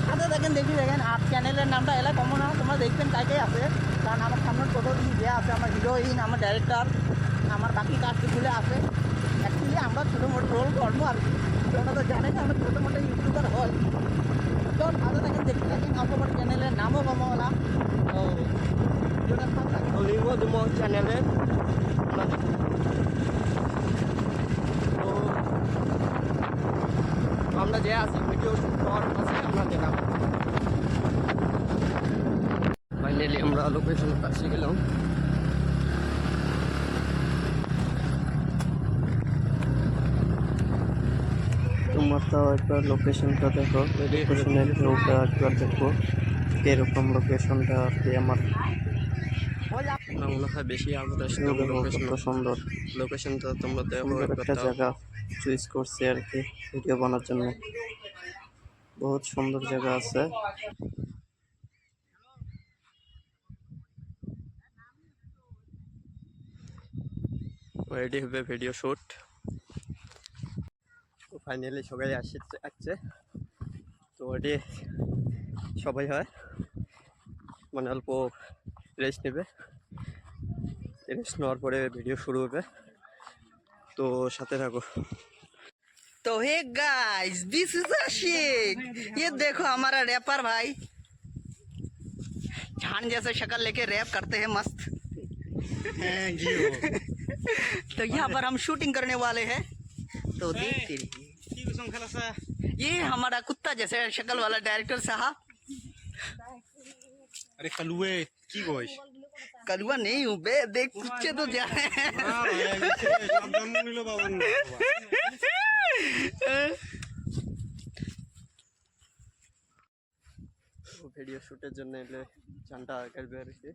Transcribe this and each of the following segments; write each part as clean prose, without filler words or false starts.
সাথে দেখেন দেখেন আর চ্যানেলের নামটা এলা কমন না, তোমরা দেখবেন কাকে আছে, কারণ আমার সামনে টোটো যে আছে, আমার হিরোইন, আমার ডাইরেক্টর, আমার বাকি কাজগুলো আছে। অ্যাকচুয়ালি আমরা ছোটো মোটো রোল করবো আর কি, তোমরা তো জানে যে আমরা ছোটো মোটো ইউটিউবার হই। তো সাথে দেখেন দেখতে থাকেন, আমার চ্যানেলের নামও কমলা ও চ্যানেলে আমরা যে আছি ভিডিও শুট আছে আমরা যেতাম। ফাইনালি আমরা লোকেশন কাছে গেলাম। তোমরা একবার লোকেশনটা দেখো, লোকেশনের ভিউটা একবার দেখো এরকম লোকেশনটা আর কি। আমার মনে হয় বেশি কত সুন্দর লোকেশনটা, তোমরা দেখো একটা জায়গা চুজ করছি আর কি ভিডিও বানার জন্য। বহুত সুন্দর জায়গা আছে। রেডি হবে ভিডিও শুট। তো ফাইনালি সবাই আসছে, তো এটি সবাই হয় মানে অল্প রেস্ট নেবে, রেস্ট নেওয়ার পরে ভিডিও শুরু হবে। তো সাথে থাকো। तो हे गाइस, दिस इज आशिक। ये देखो हमारा रैपर भाई, झान जैसे शक्ल लेके रैप करते हैं मस्त। तो यहाँ पर हम शूटिंग करने वाले हैं, तो देखते रहिए। ये हमारा कुत्ता जैसे शक्ल वाला डायरेक्टर साहब। अरे कलुए की गोश कलुआ नहीं हूँ बे, देख कुत्ते तो जा रहे हैं। ভিডিও শুটের জন্য এলে চানটা কাটবে আর কি,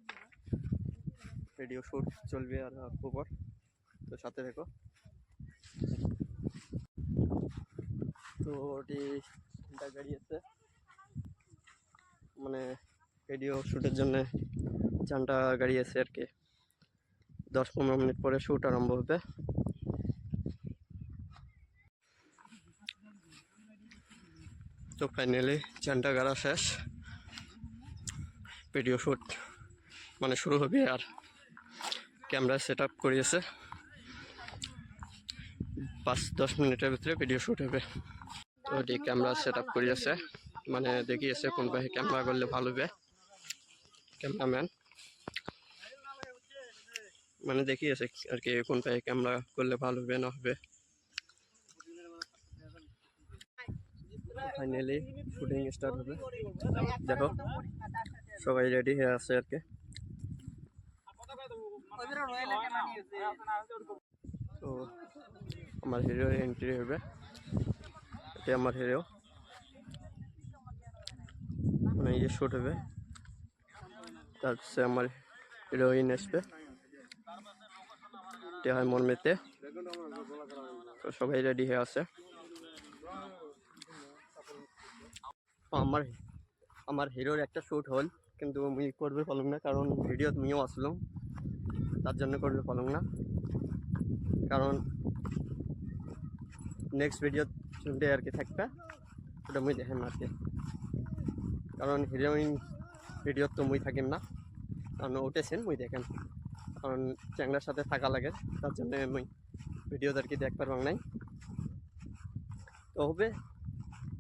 ভিডিও শুট চলবে আর খবর, তো সাথে দেখো। তো ওটি গাড়ি আছে মানে ভিডিও শুটের জন্য চানটা গাড়ি আছে আর কি। 10-15 মিনিট পরে শুট আরম্ভ হবে। তো ফাইনালি চানটা গাড়া শেষ, ভিডিও শুট মানে শুরু হবে। আর ক্যামেরা সেট আপ করিয়েছে, 5-10 মিনিটের ভিতরে ভিডিও শুট হবে। তো এটি ক্যামেরা সেট আপ করিয়েছে, মানে দেখিয়েছে কোন পাশে ক্যামেরা করলে ভালো হবে। ক্যামেরাম্যান মানে দেখিয়েছে আর কি কোন পাশে ক্যামেরা করলে ভালো হবে না হবে। ফাইনালি শুটিং স্টার্ট হবে, দেখো সবাই রেডি হয়ে আছে আর কি। তো আমার হিরো এন্ট্রি হবে, এটা আমার হিরো, মানে এই যে শুট হবে, তারপরে আমার হিরোইন আসবে, এটা হয় মর্মেতে। তো সবাই রেডি হয়ে আছে। আমার হিরোর একটা শ্যুট হল, কিন্তু মুই করবে পারলাম না, কারণ ভিডিও তুমিও আসলাম, তার জন্য করবে পারলাম না। কারণ নেক্সট ভিডিও শুনতে আর কি থাকবে, ওটা মুই দেখেন আর কি। কারণ হিরোইন ভিডিও তো মুই থাকিম না, কারণ উঠেছেন মুই দেখেন, কারণ চ্যাংড়ার সাথে থাকা লাগে, তার জন্য মুই ভিডিও আর কি দেখবার পাং নাই। তো হবে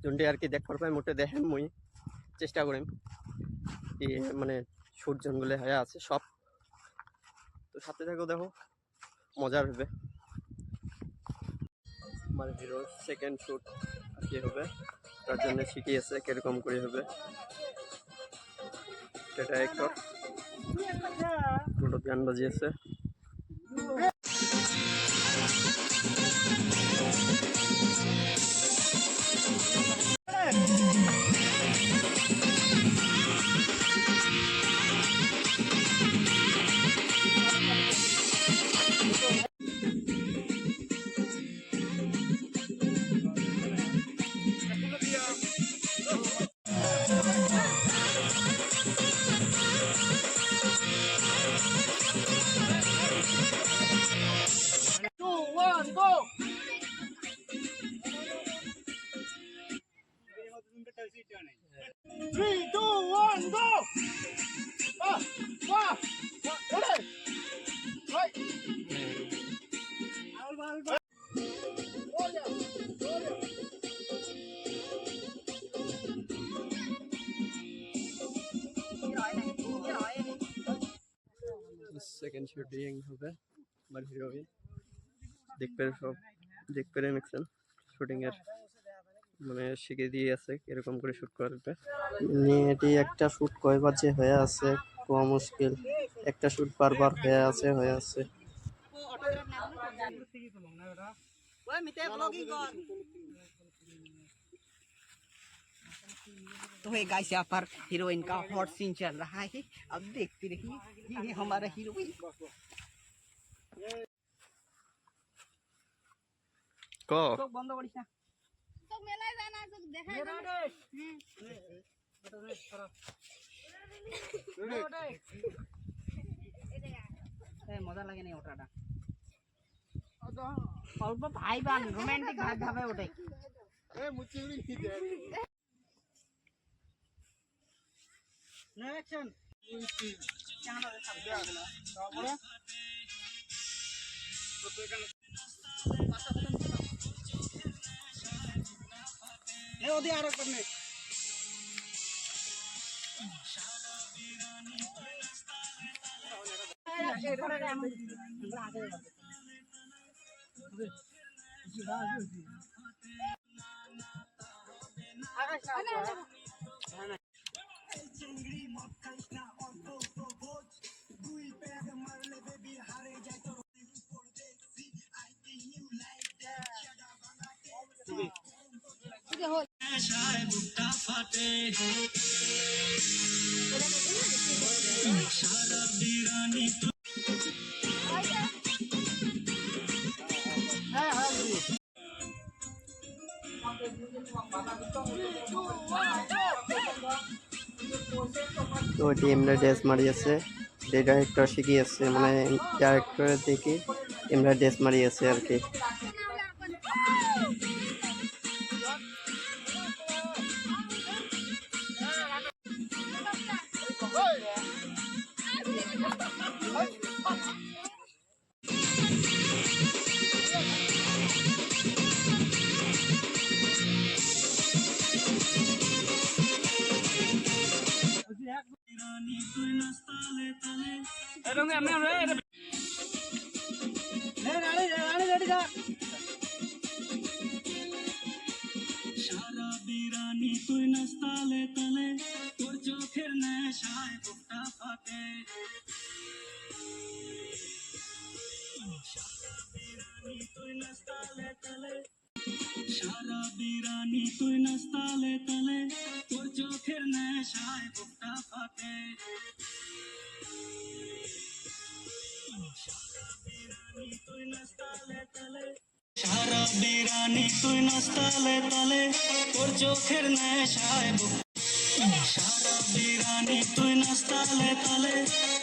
যোনটি আর কি দেখবার পাই মোটে দেখেন, মুই চেষ্টা করিম মানে শুট জনগুলো হয়ে আছে সব। তো সাথে থাকো, দেখো মজার হবে। আমার হিরোর সেকেন্ড শুট আর কি হবে, তার জন্য শিখিয়েছে কিরকম করে হবে। এটা একটর গান বাজিয়েছে। 3, 2, 1, go! Ready? Right. Second shooting হবে আমার হিরোইন দেখতে নিচ্ছেন শুটিং এর মানে শিখে দিয়ে আছে এরকম করে শুট করবে এটি একটা শুট কয়বার যে হয়ে আছে খুব মুশকিল একটা শুট বারবার হয়ে আছে तो है गाइस यहाँ पर हीरोइन का हॉट सीन चल रहा है अब देखते रहिए ये है हमारा हीरोइन ক চোখ বন্ধ করিস না তো মেলায় যায় না তো দেখা যায় মজা লাগে না ওটাটা অল্প ভাইবান রোমান্টিক ভাব ভাবে ওটাই অ্যাকশন ওদি আরো করনে তো এটি এমরা ড্রেস মারিয়েছে যে ডাইরেক্টর শিখিয়েছে মানে ডাইরেক্টরের দেখে এমরা ড্রেস মারিয়েছে আর কি বিরানি তুই নাচ তালে তালে তোর চোখের নেশায় বুকটা ফাটে সারা বিরানি তুই নাচ তালে তালে তোর চোখের নেশায় বুকটা ফাটে সারা বিরানি তুই নাচ তালে তালে তোর চোখের নেশায় সারা বিরানি তুই নাচ তালে তালে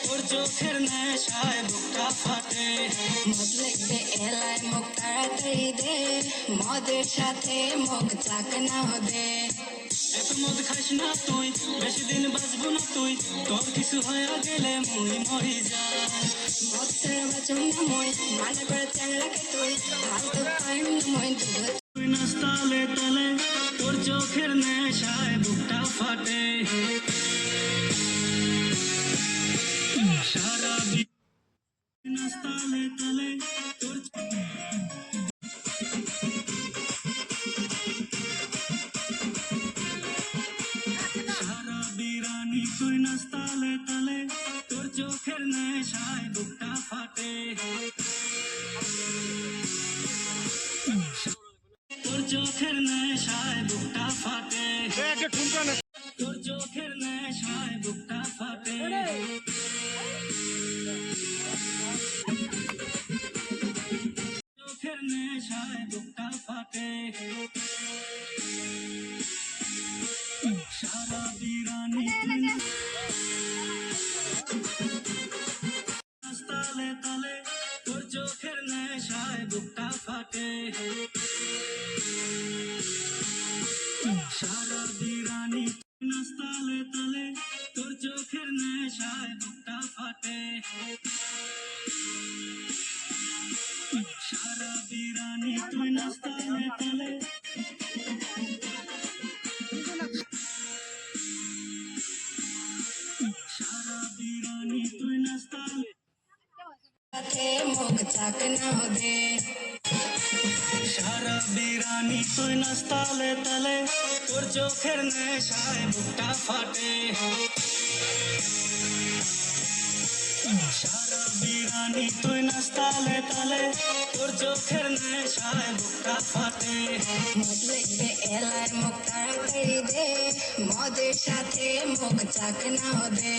তোর চোখের নেশায় বুকটা ফাটে মদ লাগবে এলায় মুখ তাড়াতাড়ি দে মদের সাথে মুখ চাকনাও দে এত মদ খাস না তুই বেশি দিন বাঁচবো না তুই তোর কিছু হয়ে গেলে মুই মরি যা মদ ছেড়ে বাঁচুন না মই মানা করে চ্যাংড়াকে তুই ফালতু টাইম না মই দুধ তুই নাচ তালে তালে তোর চোখের নেশায় বুকটা ফাটে সারা নাচ তালে তালে তোর সারা বিরানি তুই নাচ তালে তালে তোর চোখের নেশায় বুকটা ফাটে তোর চোখের নেশায় বুকটা ফাটে তোর চোখের নেশায় বুকটা ফাটে চোখের নেশায় বুকটা ফাটে সারা বিরানি তালে তালে তোর চোখের নেশায় বুকটা ফাটে সারা বিরানি নাচ তালে সারা বিরানি তুই নাস্তালে তালে সারা বিরানি তুই নাস্তালে সাথে মুখ চাকনাও দে সারা বিরানি তুই নাস্তালে তালে তোর চোখের নেশায় বুকটা ফাটে সারা বিরানি তুই নাস্তালে তালে তোর চোখের নেশায় বুকটা ফাটে মদ লাগবে এলার মুখ তাড়াতাড়ি দে মদের সাথে মুখ চাকনাও দে